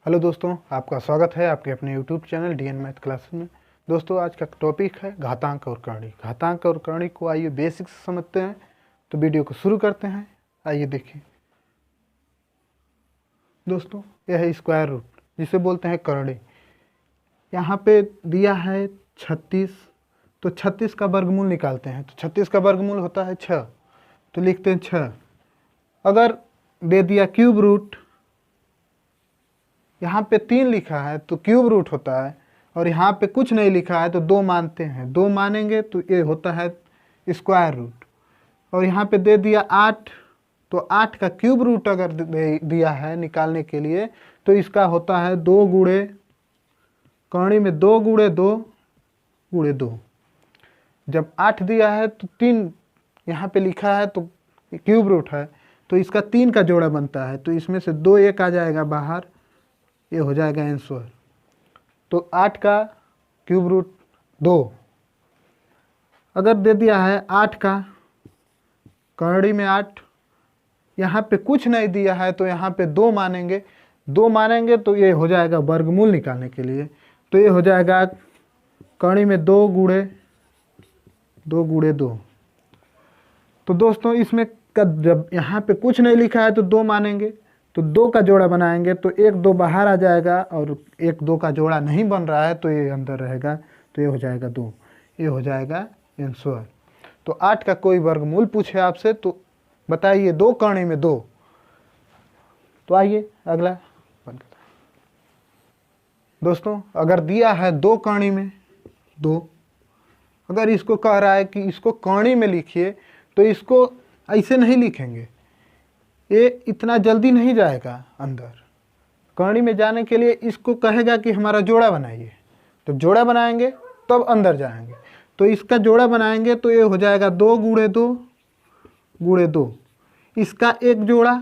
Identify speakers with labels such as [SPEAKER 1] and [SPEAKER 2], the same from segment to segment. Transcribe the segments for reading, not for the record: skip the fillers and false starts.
[SPEAKER 1] Hello दोस्तों, आपका स्वागत है आपके अपने YouTube channel DN math classes में। दोस्तों, आज का टॉपिक है घातांक और करणी। घातांक और करणी को आइए बेसिक से समझते हैं। तो वीडियो को शुरू करते हैं। आइए देखिए दोस्तों, यह है स्क्वायर रूट, जिसे बोलते हैं करणी। यहाँ पे दिया है 36, तो 36 का वर्गमूल निकालते हैं। तो 36 का वर्गमूल होता है 6, तो लिखते हैं 6। अगर दे दिया क्यूब रूट, यहाँ पे 3 लिखा है तो क्यूब रूट होता है, और यहाँ पे कुछ नहीं लिखा है तो 2 मानते हैं। 2 मानेंगे तो ये होता है स्क्वायर रूट। और यहाँ पे दे दिया 8, तो 8 का क्यूब रूट अगर दिया है निकालने के लिए, तो इसका होता है 2 गुणे करणी में 2 गुणे 2 गुणे 2। जब 8 दिया है तो 3 यहाँ पे लिखा है तो क्यूब रूट है, तो इसका 3 का जोड़ा बनता है। तो इसमें से 2 एक आ जाएगा बाहर, ये हो जाएगा आंसर। तो 8 का क्यूब रूट 2। अगर दे दिया है 8 का करणी में 8, यहाँ पे कुछ नहीं दिया है तो यहाँ पे 2 मानेंगे। 2 मानेंगे तो ये हो जाएगा वर्गमूल निकालने के लिए। तो ये हो जाएगा करणी में 2 गुणे 2। तो दोस्तों, इसमें जब यहाँ पे कुछ नहीं लिखा है तो 2 मानेंगे, तो 2 का जोड़ा बनाएंगे तो 1 2 बाहर आ जाएगा, और 1 2 का जोड़ा नहीं बन रहा है तो ये अंदर रहेगा, तो ये हो जाएगा 2। ये हो जाएगा आंसर। तो 8 का कोई वर्गमूल पूछे आपसे तो बताइए 2 करणी में 2। तो आइए अगला दोस्तों, अगर दिया है 2 करणी में 2, अगर इसको कह रहा है कि इसको करणी में लिखिए, तो इसको ऐसे नहीं लिखेंगे, ये इतना जल्दी नहीं जाएगा अंदर। करणी में जाने के लिए इसको कहेगा कि हमारा जोड़ा बनाइए, तो जोड़ा बनाएंगे तब अंदर जाएंगे। तो इसका जोड़ा बनाएंगे तो ये हो जाएगा 2 गुणे 2 गुणे 2। इसका एक जोड़ा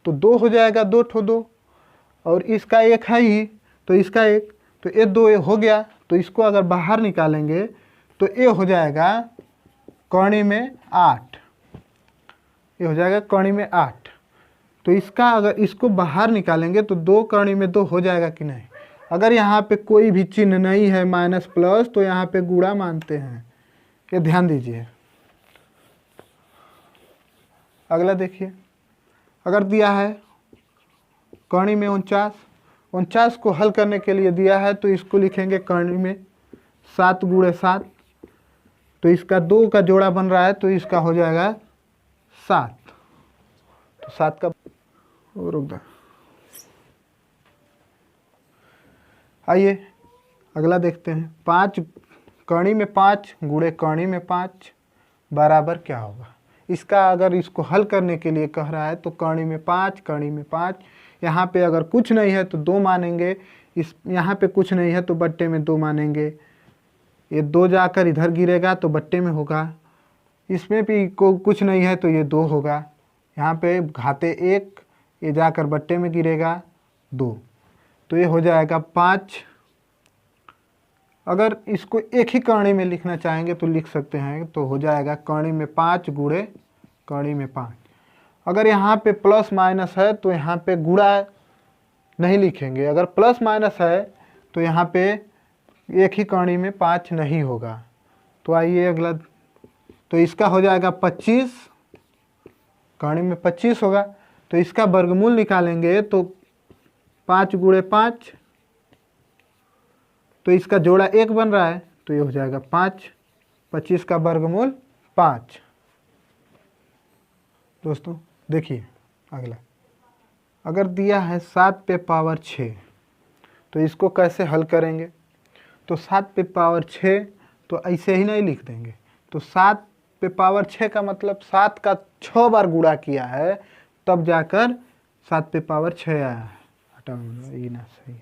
[SPEAKER 1] तो 2 हो जाएगा, 2 ठो 2, और इसका एक है ही तो इसका एक, तो ये 2 हो गया। तो इसको अगर बाहर निकालेंगे तो ये हो जाएगा करणी में 8। ये हो जाएगा करणी में 8। तो इसका अगर इसको बाहर निकालेंगे तो 2 करणी में 2 हो जाएगा कि नहीं। अगर यहाँ पे कोई भी चिन्ह नहीं है माइनस प्लस, तो यहाँ पे गुणा मानते हैं, ये ध्यान दीजिए। अगला देखिए, अगर दिया है करणी में 49 को हल करने के लिए दिया है, तो इसको लिखेंगे करणी में 7 गुणे 7। तो इसका 2 का जोड़ा बन रहा है तो इसका हो जाएगा 7। तो 7 का रुक दो। आइए अगला देखते हैं। 5 करणी में 5 गुणे करणी में 5 बराबर क्या होगा। इसका अगर इसको हल करने के लिए कह रहा है तो करणी में 5 यहाँ पे अगर कुछ नहीं है तो 2 मानेंगे, इस यहाँ पे कुछ नहीं है तो बट्टे में 2 मानेंगे। ये 2 जाकर इधर गिरेगा तो बट्टे में होगा, इसमें भी कुछ नहीं है तो ये 2 होगा। यहाँ पे घाते 1, ये जाकर बट्टे में गिरेगा 2, तो ये हो जाएगा 5। अगर इसको एक ही करणी में लिखना चाहेंगे तो लिख सकते हैं, तो हो जाएगा करणी में 5 गुणे करणी में 5। अगर यहाँ पे प्लस माइनस है तो यहाँ पे गुणा नहीं लिखेंगे। अगर प्लस माइनस है तो यहाँ पे एक ही करणी में 5 नहीं होगा। तो आइए अगला, तो इसका हो जाएगा 25, करणी में 25 होगा। तो इसका वर्गमूल निकालेंगे तो 5 गुणे 5, तो इसका जोड़ा 1 बन रहा है तो ये हो जाएगा 5। 25 का वर्गमूल 5। दोस्तों देखिए अगला, अगर दिया है 7 पे पावर 6, तो इसको कैसे हल करेंगे। तो 7 पे पावर 6 तो ऐसे ही नहीं लिख देंगे। तो 7 पे पावर 6 का मतलब 7 का 6 बार गुणा किया है, तब जाकर 7 पे पावर 6 आया है। हटा ये ना सही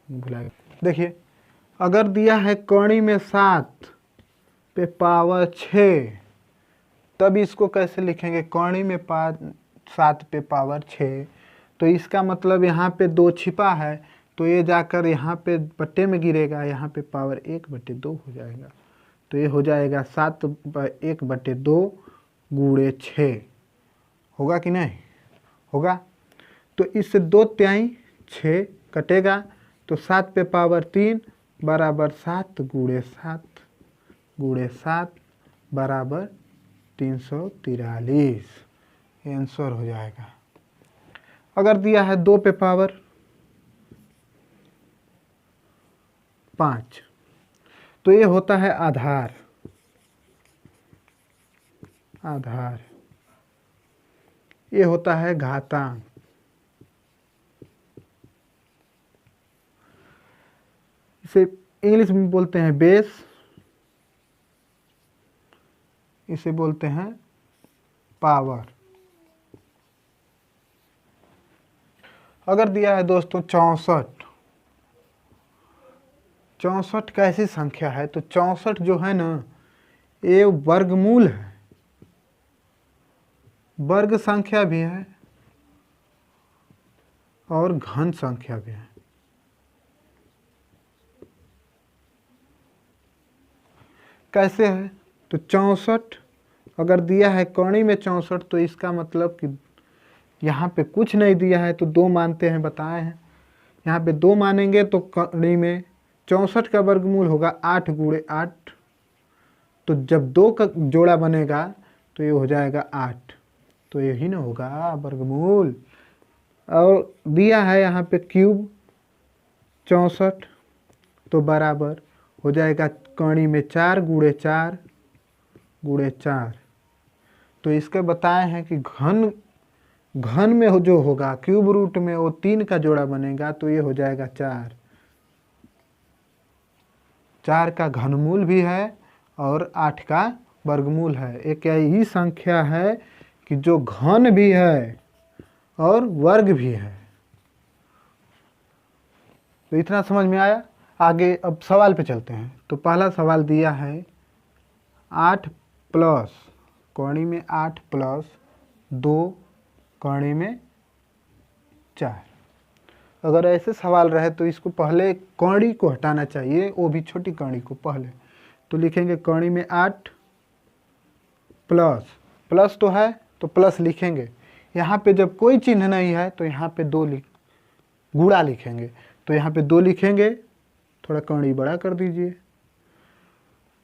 [SPEAKER 1] भुला गया। देखिए, अगर दिया है करणी में 7 पे पावर 6, तब इसको कैसे लिखेंगे। करणी में 7 पे पावर 6, तो इसका मतलब यहाँ पे 2 छिपा है, तो ये जाकर यहाँ पे बट्टे में गिरेगा, यहाँ पे पावर 1/2 हो जाएगा। तो ये हो जाएगा 7/1/2 गुणे 6। होगा कि नहीं होगा। तो इससे 2 तिहाई 6 कटेगा तो 7 पे पावर 3 बराबर 7 गुणे 7 बराबर 343, ये आंसर हो जाएगा। अगर दिया है 2 पे पावर 5 तो ये होता है आधार, ये होता है घातांक। इसे इंग्लिश में बोलते हैं बेस, इसे बोलते हैं पावर। अगर दिया है दोस्तों 64 कैसी संख्या है, तो 64 जो है ना ये वर्गमूल है, वर्ग संख्या भी है और घन संख्या भी है। कैसे है, तो 64 अगर दिया है कौड़ी में 64 तो इसका मतलब कि यहाँ पे कुछ नहीं दिया है तो 2 मानते हैं, बताए हैं। यहाँ पे 2 मानेंगे तो कौड़ी में 64 का वर्गमूल होगा 8 गुणे 8, तो जब 2 का जोड़ा बनेगा तो ये हो जाएगा 8, तो यही ना होगा वर्गमूल। और दिया है यहाँ पे क्यूब 64 तो बराबर हो जाएगा कौड़ी में 4 गुणे 4, तो इसके बताए हैं कि घन में जो होगा क्यूब रूट में वो 3 का जोड़ा बनेगा तो ये हो जाएगा 4 का घनमूल भी है और 8 का वर्गमूल है। एक यही संख्या है कि जो घन भी है और वर्ग भी है। तो इतना समझ में आया। आगे अब सवाल पे चलते हैं। तो पहला सवाल दिया है 8 प्लस कौड़ी में 8 प्लस 2 कौड़ी में 4। अगर ऐसे सवाल रहे तो इसको पहले कौड़ी को हटाना चाहिए, वो भी छोटी कौड़ी को पहले। तो लिखेंगे कौड़ी में 8 प्लस तो है तो प्लस लिखेंगे। यहाँ पे जब कोई चिन्ह नहीं है तो यहाँ पे 2 गुणा लिखेंगे। तो यहाँ पे 2 लिखेंगे, थोड़ा कौड़ी बड़ा कर दीजिए।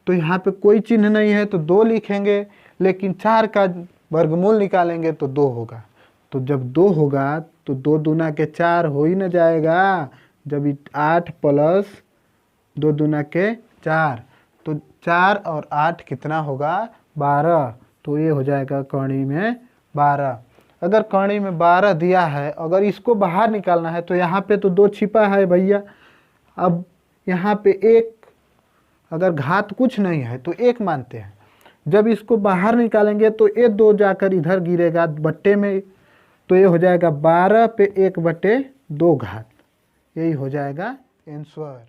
[SPEAKER 1] तो यहाँ पे कोई चिन्ह नहीं है तो 2 लिखेंगे, लेकिन 4 का वर्गमूल निकालेंगे तो 2 होगा। तो जब 2 होगा तो 2 दूना के 4 हो ही न जाएगा। जब 8 प्लस 2 दूना के 4, तो 4 और 8 कितना होगा 12, तो ये हो जाएगा कौड़ी में 12। अगर कौड़ी में 12 दिया है, अगर इसको बाहर निकालना है तो यहाँ पे तो 2 छिपा है भैया। अब यहाँ पे 1, अगर घात कुछ नहीं है तो 1 मानते हैं। जब इसको बाहर निकालेंगे तो ये 2 जाकर इधर गिरेगा बट्टे में, तो ये हो जाएगा 12 पे 1/2 घात। यही हो जाएगा आंसर।